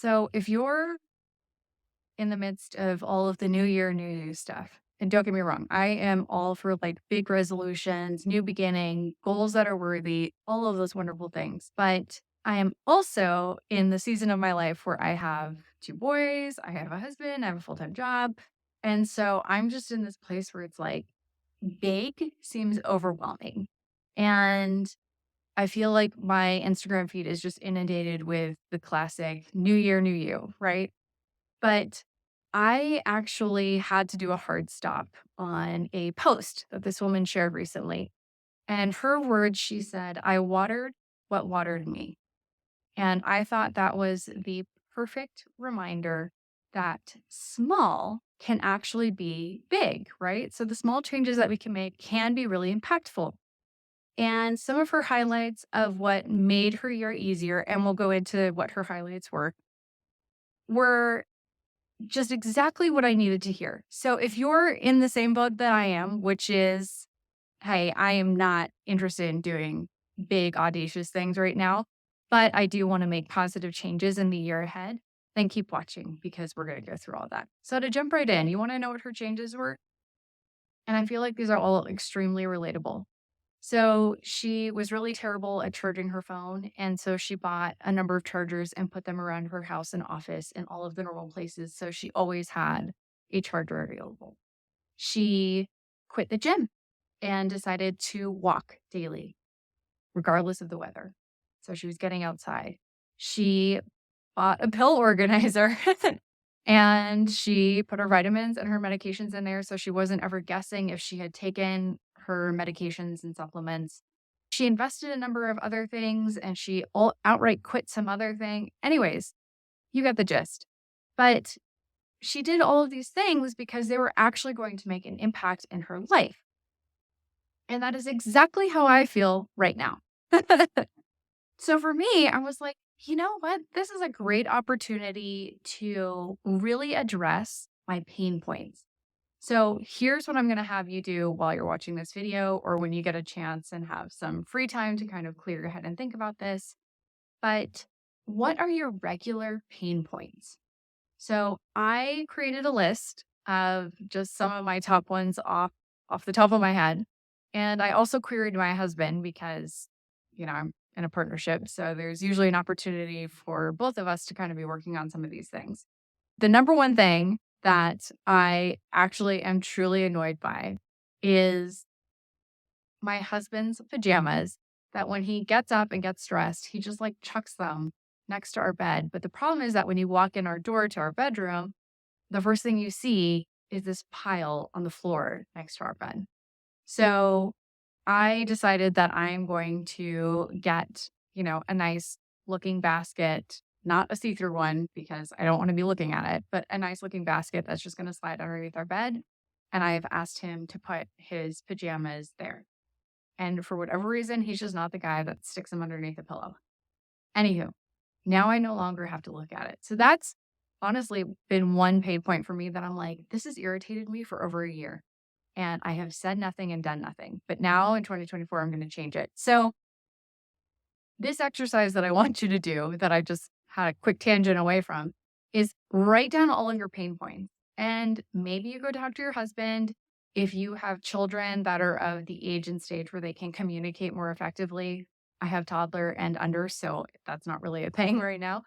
So if you're in the midst of all of the new year, new you stuff, and don't get me wrong, I am all for like big resolutions, new beginning, goals that are worthy, all of those wonderful things. But I am also in the season of my life where I have two boys, I have a husband, I have a full time job. And so I'm just in this place where it's like big seems overwhelming. And I feel like my Instagram feed is just inundated with the classic new year, new you, right? But I actually had to do a hard stop on a post that this woman shared recently. And her words, she said, I watered what watered me. And I thought that was the perfect reminder that small can actually be big, right? So the small changes that we can make can be really impactful. And some of her highlights of what made her year easier, and we'll go into what her highlights were just exactly what I needed to hear. So if you're in the same boat that I am, which is, hey, I am not interested in doing big, audacious things right now, but I do want to make positive changes in the year ahead, then keep watching because we're going to go through all that. So to jump right in, you want to know what her changes were? And I feel like these are all extremely relatable. So she was really terrible at charging her phone. And so she bought a number of chargers and put them around her house and office and all of the normal places. So she always had a charger available. She quit the gym and decided to walk daily, regardless of the weather. So she was getting outside. She bought a pill organizer and she put her vitamins and her medications in there so she wasn't ever guessing if she had taken her medications and supplements. She invested in a number of other things and she outright quit some other thing. Anyways, you get the gist. But she did all of these things because they were actually going to make an impact in her life. And that is exactly how I feel right now. So for me, I was like, you know what? This is a great opportunity to really address my pain points. So here's what I'm going to have you do while you're watching this video or when you get a chance and have some free time to kind of clear your head and think about this. But what are your regular pain points? So I created a list of just some of my top ones off the top of my head. And I also queried my husband because, I'm in a partnership. So there's usually an opportunity for both of us to kind of be working on some of these things. The number one thing that I actually am truly annoyed by is my husband's pajamas that when he gets up and gets dressed, he just like chucks them next to our bed. But the problem is that when you walk in our door to our bedroom, the first thing you see is this pile on the floor next to our bed. So I decided that I'm going to get, a nice looking basket, not a see through one because I don't want to be looking at it, but a nice looking basket that's just going to slide underneath our bed. And I've asked him to put his pajamas there. And for whatever reason, he's just not the guy that sticks them underneath the pillow. Anywho, now I no longer have to look at it. So that's honestly been one pain point for me that I'm like, this has irritated me for over a year. And I have said nothing and done nothing. But now in 2024, I'm going to change it. So this exercise that I want you to do that I just had a quick tangent away from is write down all of your pain points. And maybe you go talk to your husband if you have children that are of the age and stage where they can communicate more effectively. I have toddler and under, so that's not really a thing right now.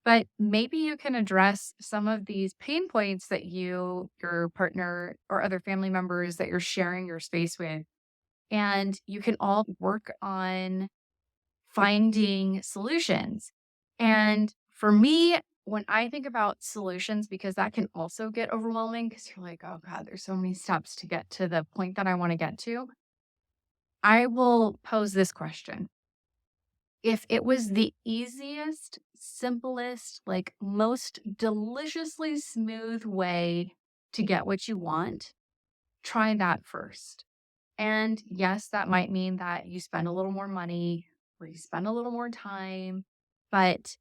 But maybe you can address some of these pain points that your partner, or other family members that you're sharing your space with. And you can all work on finding solutions. And for me, when I think about solutions, because that can also get overwhelming because you're like, oh God, there's so many steps to get to the point that I want to get to. I will pose this question. If it was the easiest, simplest, like most deliciously smooth way to get what you want, try that first. And yes, that might mean that you spend a little more money or you spend a little more time, but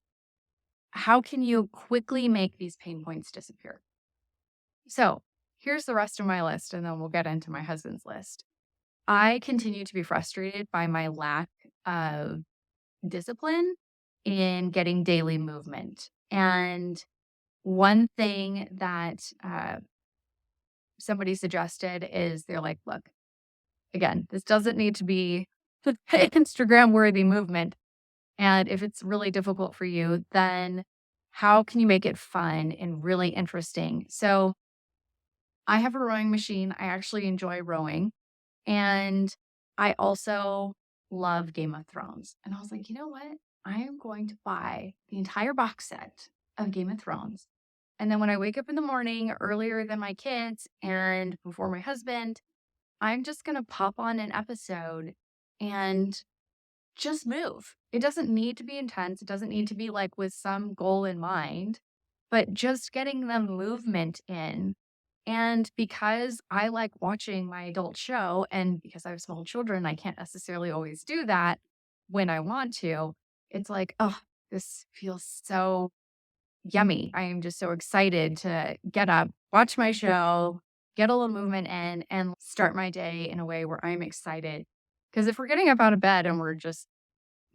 how can you quickly make these pain points disappear? So here's the rest of my list, and then we'll get into my husband's list. I continue to be frustrated by my lack of discipline in getting daily movement. And one thing that somebody suggested is they're like, look, again, this doesn't need to be Instagram worthy movement. And if it's really difficult for you, then how can you make it fun and really interesting? So I have a rowing machine. I actually enjoy rowing. And I also love Game of Thrones. And I was like, you know what? I am going to buy the entire box set of Game of Thrones. And then when I wake up in the morning earlier than my kids and before my husband, I'm just going to pop on an episode and just move. It doesn't need to be intense. It doesn't need to be like with some goal in mind, but just getting the movement in. And because I like watching my adult show and because I have small children, I can't necessarily always do that when I want to. It's like, oh, this feels so yummy. I am just so excited to get up, watch my show, get a little movement in, and start my day in a way where I'm excited. Because if we're getting up out of bed and we're just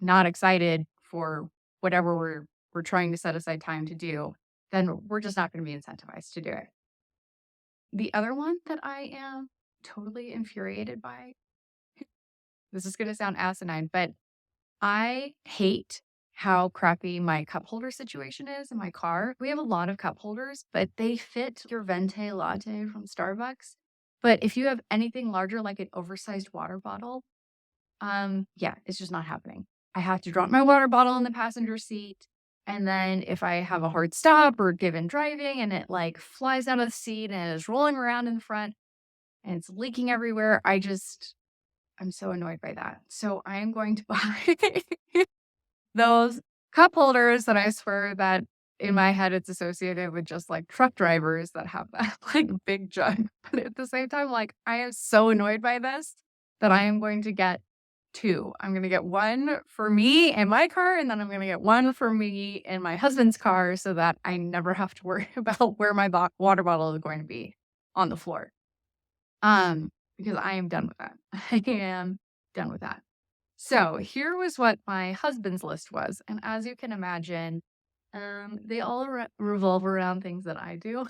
not excited for whatever we're trying to set aside time to do, then we're just not going to be incentivized to do it. The other one that I am totally infuriated by, this is going to sound asinine, but I hate how crappy my cup holder situation is in my car. We have a lot of cup holders, but they fit your venti latte from Starbucks. But if you have anything larger, like an oversized water bottle, yeah, it's just not happening. I have to drop my water bottle in the passenger seat. And then if I have a hard stop or given driving and it like flies out of the seat and is rolling around in the front and it's leaking everywhere, I'm so annoyed by that. So I am going to buy those cup holders that I swear that in my head it's associated with just like truck drivers that have that like big jug. But at the same time, like I am so annoyed by this that I am going to get two. I'm going to get one for me in my car, and then I'm going to get one for me in my husband's car so that I never have to worry about where my water bottle is going to be on the floor. Because I am done with that. I am done with that. So here was what my husband's list was. And as you can imagine, they all revolve around things that I do.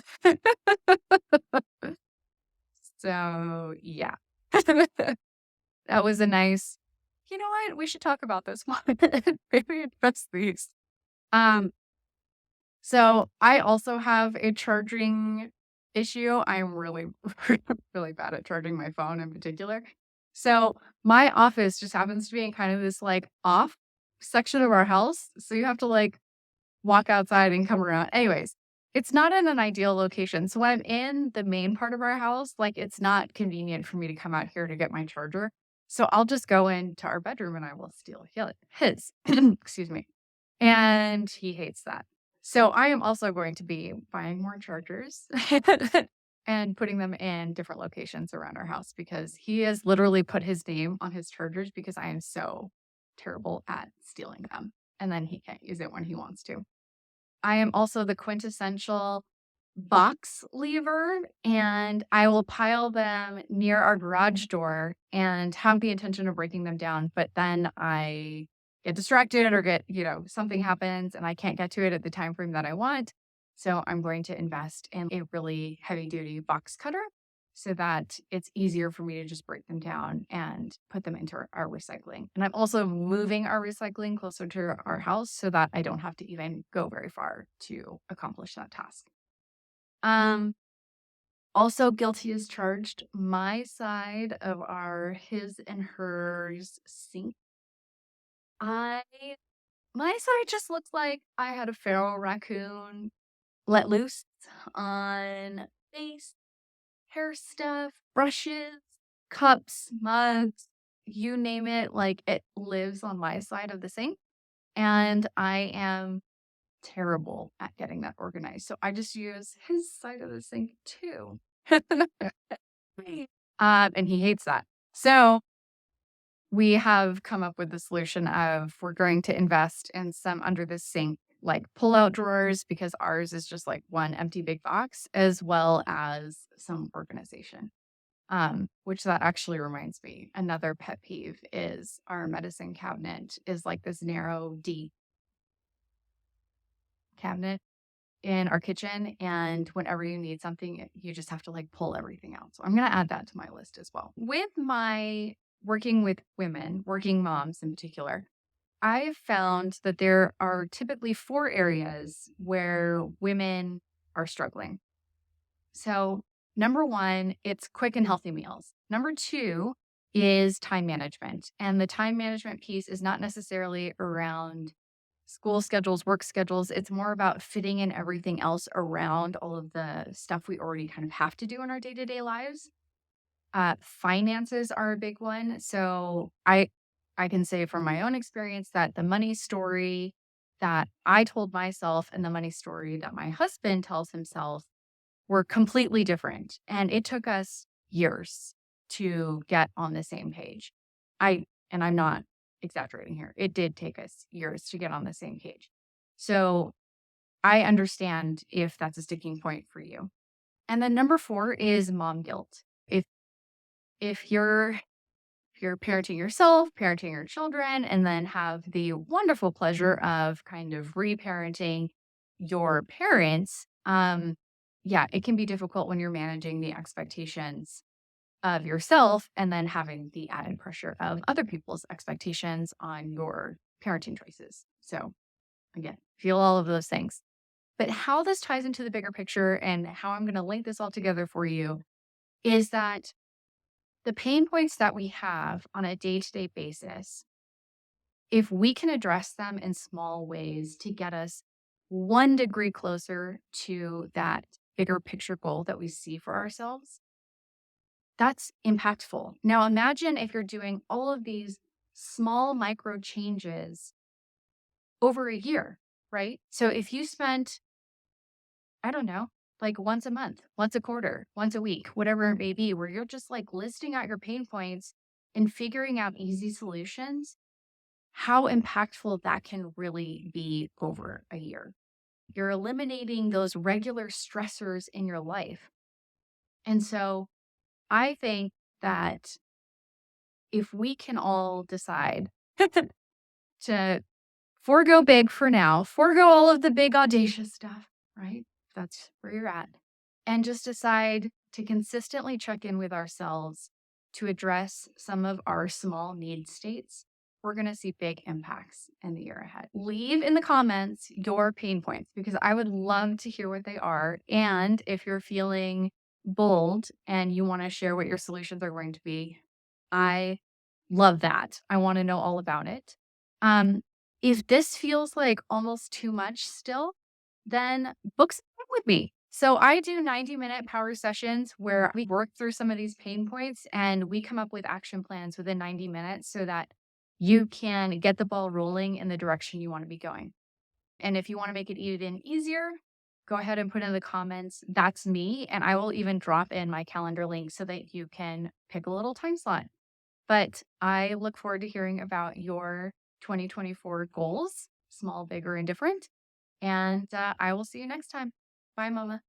So yeah, that was a nice, you know what? We should talk about this one. Maybe address these. Um, so I also have a charging issue. I'm really, really bad at charging my phone in particular. So my office just happens to be in kind of this like off section of our house. So you have to like walk outside and come around. Anyways, it's not in an ideal location. So when I'm in the main part of our house, like it's not convenient for me to come out here to get my charger. So I'll just go into our bedroom and I will steal his. Excuse me. And he hates that. So I am also going to be buying more chargers and putting them in different locations around our house because he has literally put his name on his chargers because I am so terrible at stealing them. And then he can't use it when he wants to. I am also the quintessential box lever, and I will pile them near our garage door and have the intention of breaking them down. But then I get distracted or something happens and I can't get to it at the time frame that I want. So I'm going to invest in a really heavy duty box cutter so that it's easier for me to just break them down and put them into our recycling. And I'm also moving our recycling closer to our house so that I don't have to even go very far to accomplish that task. Also guilty as charged, my side of our his and hers sink. My side just looks like I had a feral raccoon let loose on face, hair stuff, brushes, cups, mugs, you name it, like it lives on my side of the sink. And I am terrible at getting that organized. So I just use his side of the sink too. And he hates that. So we have come up with the solution of we're going to invest in some under the sink, like pull out drawers, because ours is just like one empty big box, as well as some organization. Which that actually reminds me, another pet peeve is our medicine cabinet is like this narrow, deep cabinet in our kitchen. And whenever you need something, you just have to like pull everything out. So I'm going to add that to my list as well. With my working with women, working moms in particular, I've found that there are typically four areas where women are struggling. So, number one, it's quick and healthy meals. Number two is time management. And the time management piece is not necessarily around school schedules, work schedules. It's more about fitting in everything else around all of the stuff we already kind of have to do in our day to day lives. Finances are a big one. So I can say from my own experience that the money story that I told myself and the money story that my husband tells himself were completely different. And it took us years to get on the same page. I'm not exaggerating here. It did take us years to get on the same page. So I understand if that's a sticking point for you. And then number four is mom guilt. If you're parenting yourself, parenting your children, and then have the wonderful pleasure of kind of reparenting your parents, yeah, it can be difficult when you're managing the expectations of yourself and then having the added pressure of other people's expectations on your parenting choices. So, again, feel all of those things. But how this ties into the bigger picture and how I'm going to link this all together for you is that the pain points that we have on a day to day basis, if we can address them in small ways to get us 1 degree closer to that bigger picture goal that we see for ourselves, that's impactful. Now, imagine if you're doing all of these small micro changes over a year, right? So if you spent, I don't know, like once a month, once a quarter, once a week, whatever it may be, where you're just like listing out your pain points and figuring out easy solutions, how impactful that can really be over a year. You're eliminating those regular stressors in your life. And so I think that if we can all decide to forego big for now, forego all of the big audacious stuff, right? That's where you're at. And just decide to consistently check in with ourselves to address some of our small need states, we're going to see big impacts in the year ahead. Leave in the comments your pain points because I would love to hear what they are. And if you're feeling bold and you want to share what your solutions are going to be, I love that. I want to know all about it. Um, if this feels like almost too much still, then book some time with me. So I do 90-minute power sessions where we work through some of these pain points and we come up with action plans within 90 minutes so that you can get the ball rolling in the direction you want to be going. And if you want to make it even easier, go ahead and put in the comments, that's me. And I will even drop in my calendar link so that you can pick a little time slot. But I look forward to hearing about your 2024 goals, small, bigger, and different. And I will see you next time. Bye, Mama.